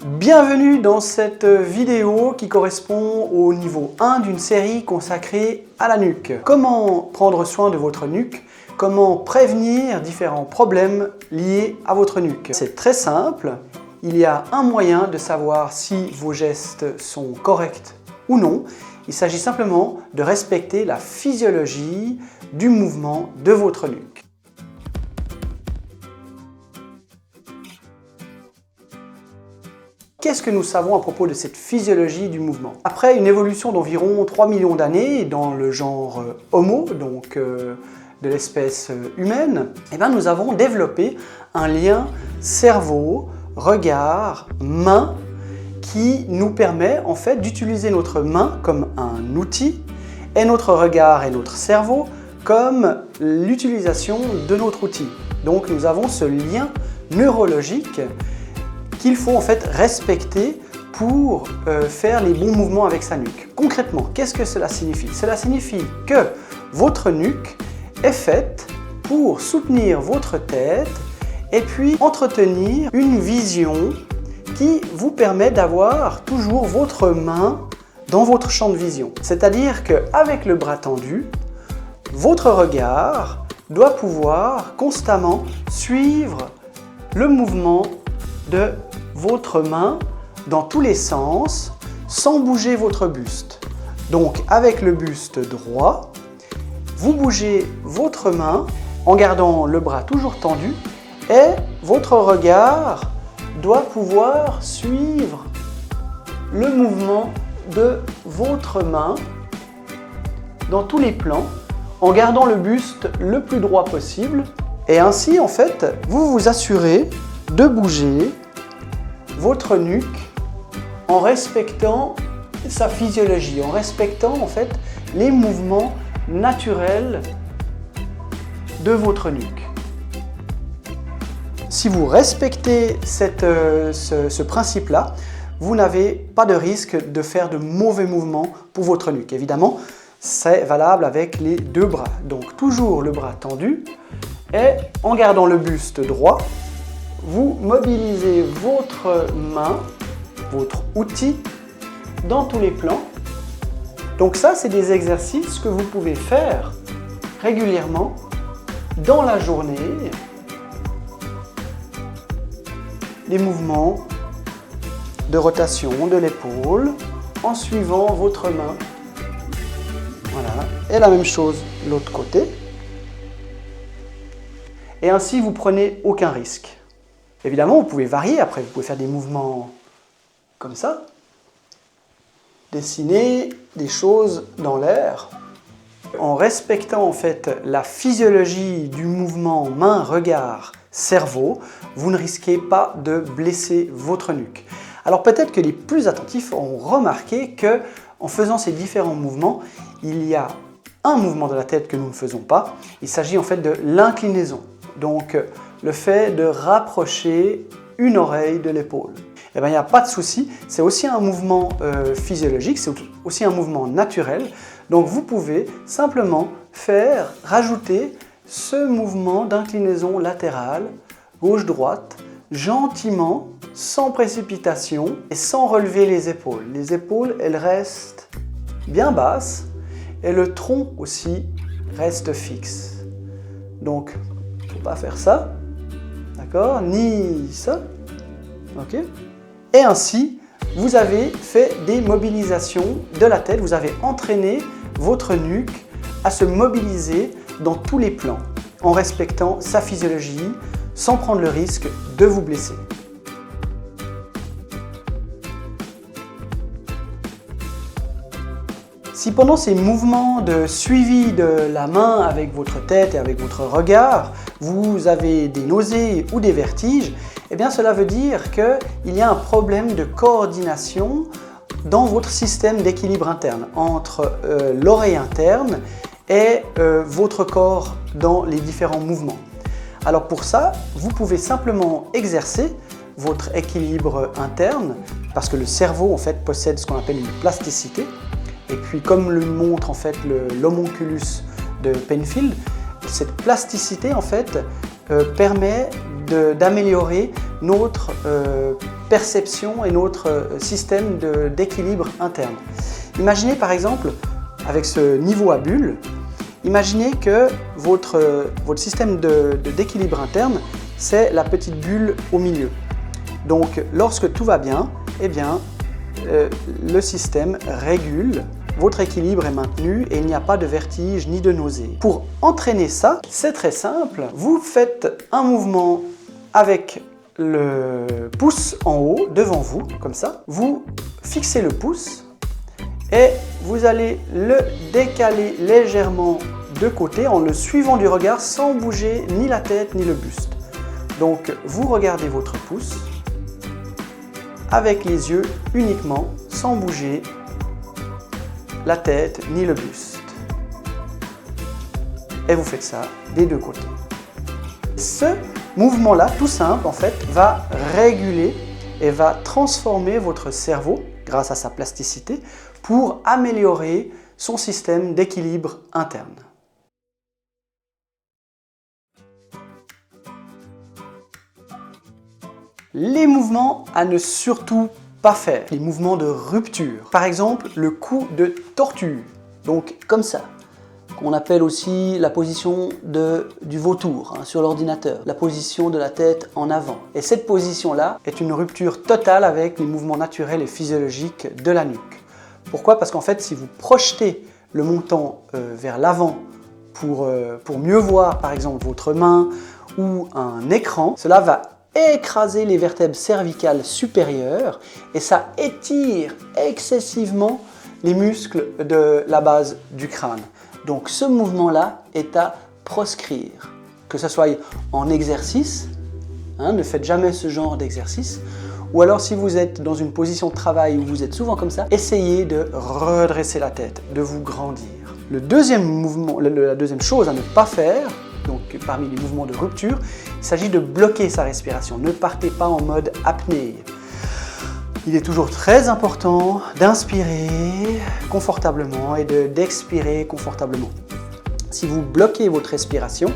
Bienvenue dans cette vidéo qui correspond au niveau 1 d'une série consacrée à la nuque. Comment prendre soin de votre nuque? Comment prévenir différents problèmes liés à votre nuque? C'est très simple, il y a un moyen de savoir si vos gestes sont corrects ou non. Il s'agit simplement de respecter la physiologie du mouvement de votre nuque. Qu'est-ce que nous savons à propos de cette physiologie du mouvement? Après une évolution d'environ 3 millions d'années dans le genre Homo, donc de l'espèce humaine, nous avons développé un lien cerveau, regard, main qui nous permet en fait d'utiliser notre main comme un outil et notre regard et notre cerveau comme l'utilisation de notre outil. Donc nous avons ce lien neurologique qu'il faut en fait respecter pour faire les bons mouvements avec sa nuque. Concrètement, qu'est-ce que cela signifie? Cela signifie que votre nuque est faite pour soutenir votre tête et puis entretenir une vision qui vous permet d'avoir toujours votre main dans votre champ de vision. C'est-à-dire qu'avec le bras tendu, votre regard doit pouvoir constamment suivre le mouvement de votre main dans tous les sens sans bouger votre buste. Donc avec le buste droit, vous bougez votre main en gardant le bras toujours tendu et votre regard doit pouvoir suivre le mouvement de votre main dans tous les plans en gardant le buste le plus droit possible. Et ainsi, en fait, vous vous assurez de bouger votre nuque en respectant sa physiologie, en respectant en fait les mouvements naturels de votre nuque. Si vous respectez ce principe-là, vous n'avez pas de risque de faire de mauvais mouvements pour votre nuque. Évidemment, c'est valable avec les deux bras. Donc toujours le bras tendu et en gardant le buste droit, vous mobilisez votre main, votre outil, dans tous les plans. Donc ça, c'est des exercices que vous pouvez faire régulièrement dans la journée. Les mouvements de rotation de l'épaule en suivant votre main. Voilà. Et la même chose de l'autre côté. Et ainsi, vous prenez aucun risque. Évidemment, vous pouvez varier, après vous pouvez faire des mouvements comme ça, dessiner des choses dans l'air. En respectant en fait la physiologie du mouvement main, regard, cerveau, vous ne risquez pas de blesser votre nuque. Alors peut-être que les plus attentifs ont remarqué que en faisant ces différents mouvements, il y a un mouvement de la tête que nous ne faisons pas. Il s'agit en fait de l'inclinaison. Donc le fait de rapprocher une oreille de l'épaule. Il n'y a pas de souci, c'est aussi un mouvement physiologique, c'est aussi un mouvement naturel. Donc vous pouvez simplement rajouter ce mouvement d'inclinaison latérale, gauche-droite, gentiment, sans précipitation et sans relever les épaules. Les épaules, elles restent bien basses et le tronc aussi reste fixe. Donc, il ne faut pas faire ça. D'accord? Ni ça. Ok? Et ainsi, vous avez fait des mobilisations de la tête, vous avez entraîné votre nuque à se mobiliser dans tous les plans, en respectant sa physiologie, sans prendre le risque de vous blesser. Si pendant ces mouvements de suivi de la main avec votre tête et avec votre regard, vous avez des nausées ou des vertiges, eh bien cela veut dire qu'il y a un problème de coordination dans votre système d'équilibre interne, entre l'oreille interne et votre corps dans les différents mouvements. Alors pour ça, vous pouvez simplement exercer votre équilibre interne, parce que le cerveau en fait possède ce qu'on appelle une plasticité. Et puis comme le montre en fait l'homunculus de Penfield, cette plasticité en fait permet d'améliorer notre perception et notre système d'équilibre interne. Imaginez par exemple, avec ce niveau à bulle, imaginez que votre système d'équilibre interne, c'est la petite bulle au milieu. Donc lorsque tout va bien, eh bien, le système régule, votre équilibre est maintenu et il n'y a pas de vertige ni de nausée. Pour entraîner ça, c'est très simple. Vous faites un mouvement avec le pouce en haut, devant vous, comme ça. Vous fixez le pouce et vous allez le décaler légèrement de côté en le suivant du regard sans bouger ni la tête ni le buste. Donc vous regardez votre pouce avec les yeux uniquement, sans bouger la tête ni le buste. Et vous faites ça des deux côtés. Ce mouvement-là, tout simple en fait, va réguler et va transformer votre cerveau, grâce à sa plasticité, pour améliorer son système d'équilibre interne. Les mouvements à ne surtout pas faire, les mouvements de rupture. Par exemple, le coup de tortue, donc comme ça, qu'on appelle aussi la position du vautour sur l'ordinateur, la position de la tête en avant. Et cette position-là est une rupture totale avec les mouvements naturels et physiologiques de la nuque. Pourquoi? Parce qu'en fait, si vous projetez le menton vers l'avant pour mieux voir par exemple votre main ou un écran, cela va écraser les vertèbres cervicales supérieures et ça étire excessivement les muscles de la base du crâne. Donc ce mouvement-là est à proscrire, que ce soit en exercice, ne faites jamais ce genre d'exercice, ou alors si vous êtes dans une position de travail où vous êtes souvent comme ça, essayez de redresser la tête, de vous grandir. Le deuxième mouvement, la deuxième chose à ne pas faire, donc parmi les mouvements de rupture, il s'agit de bloquer sa respiration. Ne partez pas en mode apnée. Il est toujours très important d'inspirer confortablement et d'expirer confortablement. Si vous bloquez votre respiration,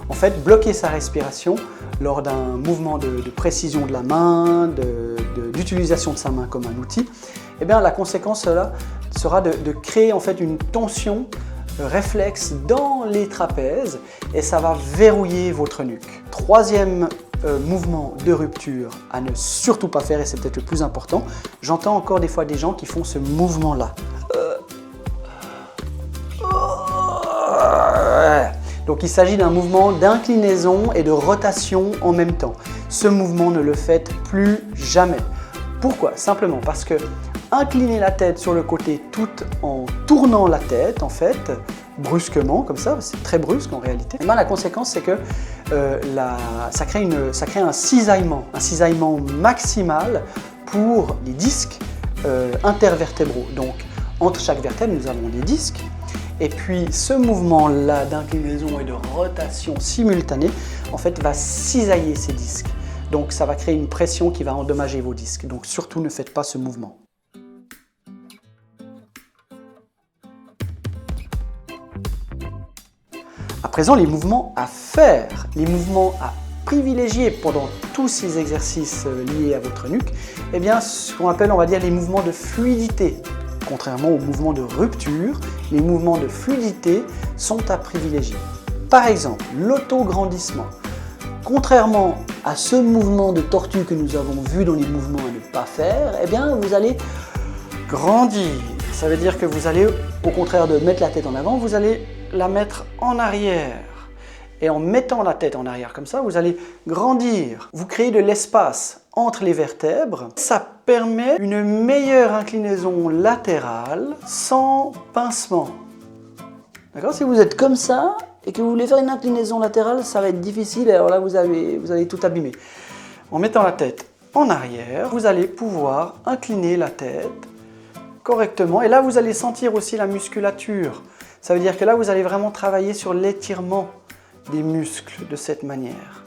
en fait, bloquer sa respiration lors d'un mouvement de précision de la main, d'utilisation de sa main comme un outil, eh bien, la conséquence là, sera de créer en fait une tension réflexe dans les trapèzes et ça va verrouiller votre nuque. Troisième mouvement de rupture à ne surtout pas faire, et c'est peut-être le plus important, j'entends encore des fois des gens qui font ce mouvement-là. Donc il s'agit d'un mouvement d'inclinaison et de rotation en même temps. Ce mouvement, ne le faites plus jamais. Pourquoi? Simplement parce que incliner la tête sur le côté tout en tournant la tête, en fait, brusquement, comme ça, c'est très brusque en réalité, et bien, la conséquence c'est que ça crée un cisaillement maximal pour les disques intervertébraux. Donc entre chaque vertèbre, nous avons des disques, et puis ce mouvement-là d'inclinaison et de rotation simultanée, en fait, va cisailler ces disques. Donc ça va créer une pression qui va endommager vos disques. Donc surtout ne faites pas ce mouvement. À présent, les mouvements à faire, les mouvements à privilégier pendant tous ces exercices liés à votre nuque, eh bien, ce qu'on appelle, on va dire, les mouvements de fluidité. Contrairement aux mouvements de rupture, les mouvements de fluidité sont à privilégier. Par exemple, l'autograndissement. Contrairement à ce mouvement de tortue que nous avons vu dans les mouvements à ne pas faire, eh bien, vous allez grandir. Ça veut dire que vous allez, au contraire de mettre la tête en avant, vous allez la mettre en arrière. Et en mettant la tête en arrière comme ça, vous allez grandir. Vous créez de l'espace entre les vertèbres. Ça permet une meilleure inclinaison latérale sans pincement. D'accord? Si vous êtes comme ça et que vous voulez faire une inclinaison latérale, ça va être difficile. Alors là, vous allez tout abîmer. En mettant la tête en arrière, vous allez pouvoir incliner la tête correctement. Et là, vous allez sentir aussi la musculature. Ça veut dire que là, vous allez vraiment travailler sur l'étirement des muscles de cette manière.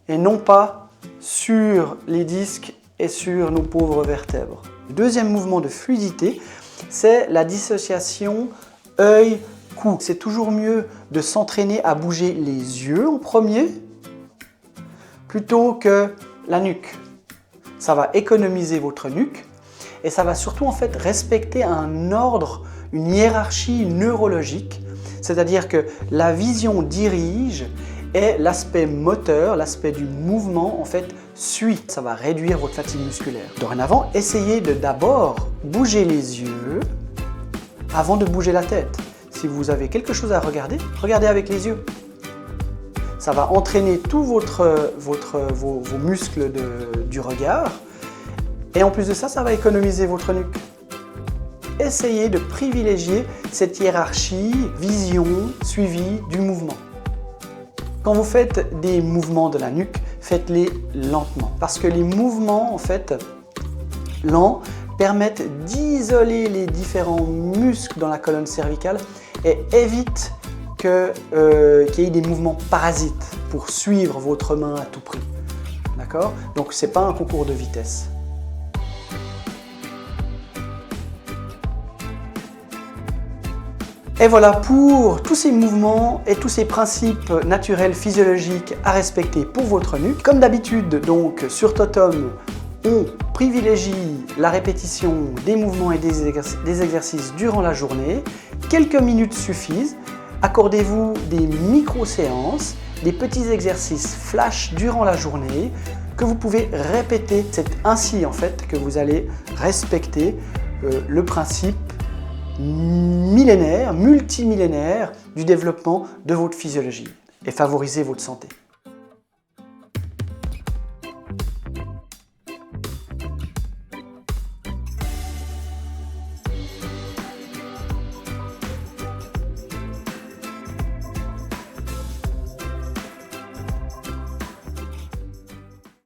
Et non pas sur les disques et sur nos pauvres vertèbres. Le deuxième mouvement de fluidité, c'est la dissociation œil-cou. C'est toujours mieux de s'entraîner à bouger les yeux en premier, plutôt que la nuque. Ça va économiser votre nuque et ça va surtout en fait respecter un ordre, une hiérarchie neurologique. C'est-à-dire que la vision dirige et l'aspect moteur, l'aspect du mouvement en fait suit. Ça va réduire votre fatigue musculaire. Dorénavant, essayez de d'abord bouger les yeux avant de bouger la tête. Si vous avez quelque chose à regarder, regardez avec les yeux. Ça va entraîner tous vos muscles du regard. Et en plus de ça, ça va économiser votre nuque. Essayez de privilégier cette hiérarchie, vision, suivi du mouvement. Quand vous faites des mouvements de la nuque, faites-les lentement. Parce que les mouvements, en fait, lents, permettent d'isoler les différents muscles dans la colonne cervicale et évitent qu'il y ait des mouvements parasites pour suivre votre main à tout prix. D'accord? Donc, ce n'est pas un concours de vitesse. Et voilà pour tous ces mouvements et tous ces principes naturels physiologiques à respecter pour votre nuque. Comme d'habitude, donc sur Totum, on privilégie la répétition des mouvements et des exercices durant la journée. Quelques minutes suffisent. Accordez-vous des micro-séances, des petits exercices flash durant la journée que vous pouvez répéter. C'est ainsi en fait que vous allez respecter le principe millénaire, multimillénaire du développement de votre physiologie et favoriser votre santé.